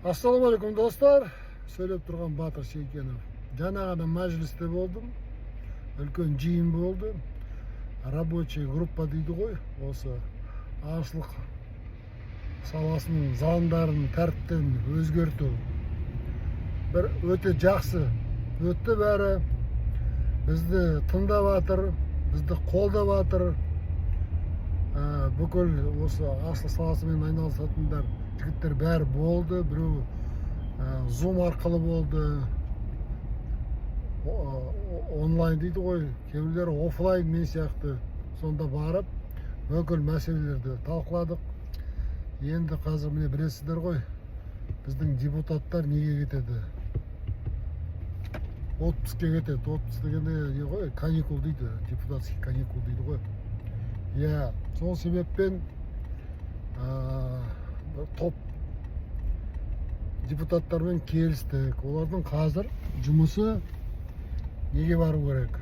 Ассалаумағалейкум достар, сөйлеп тұрған Батыр Шейкенов. Жаңа ғана мәжілісте болдым, үлкен жиын болды. Рабочий группа дейді ғой, осы ашылық саласының заңдарын, тәртіптерін өзгерту. Бір өте жақсы өтті бәрі. Бізді тыңдап жатыр, бізді қолдап жатыр. Бүкіл осы ашылық саласымен айналысатындар жігіттер бәрі болды. Біреу Zoom арқылы болды, онлайн дейді ғой, кейбіреулері офлайн мен сияқты. Сонда барып бүкіл мәселелерді талқыладық. Енді қазір міне білесіздер ғой, біздің депутаттар неге кетеді? Отпускке кетеді. Отпуск дегенде не ғой, каникул дейді, депутатский каникул дейді ғой. Я сол себеппен топ депутаттармен келістік. Олардың қазір жұмысы неге бару керек?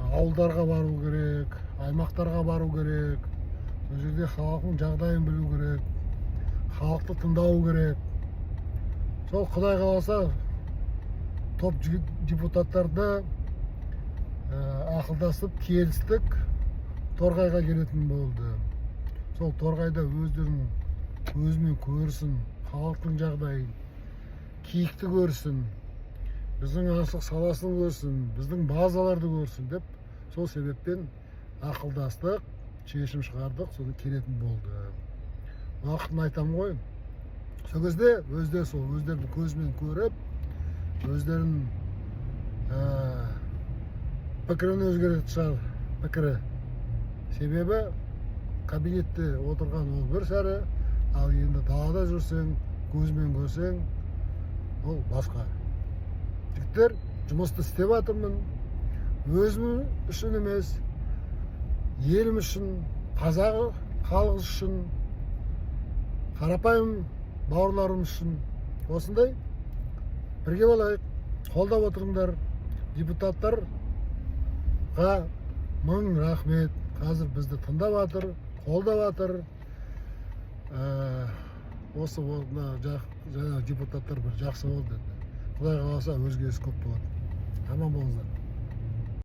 Ауылдарға бару керек, аймақтарға бару керек. Ол жерде халықтың жағдайын білу керек, халықты тыңдау керек. Сол Құдай қаласа топ депутаттарды ақылдасып келістік, Торғайға келетін болды. Сол Торғайда өзімен көрсін, халықтың жағдайын, киікті көрсін, біздің ашылық саласын көрсін, біздің базаларды көрсін деп, сол себеппен ақылдастық, шешім шығардық, соны келетін болды. Уақытын айтам ғой. Сол кезде өздерінің көзімен көріп, өздерінің пікірін өзгеретін шығар, пікірі. Себебі кабинетте отырған ол бір сәрі, ал енді далада жүрсең, көзімен көрсең, ол басқа. Жігіттер, жұмысты істеп жатырмын, өзім үшін емес, елім үшін, қазақ халық үшін, қарапайым бауырларым үшін. Осындай бірге болайық, қолдап отырыңдар. Депутаттарға мың рахмет. Қазір бізді тыңдап жатыр, қолдап жатыр. Осы жаңа депутаттар бір жақсы болды. Құдай қаласа өзгеріс көп болады. Аман болыңыздар.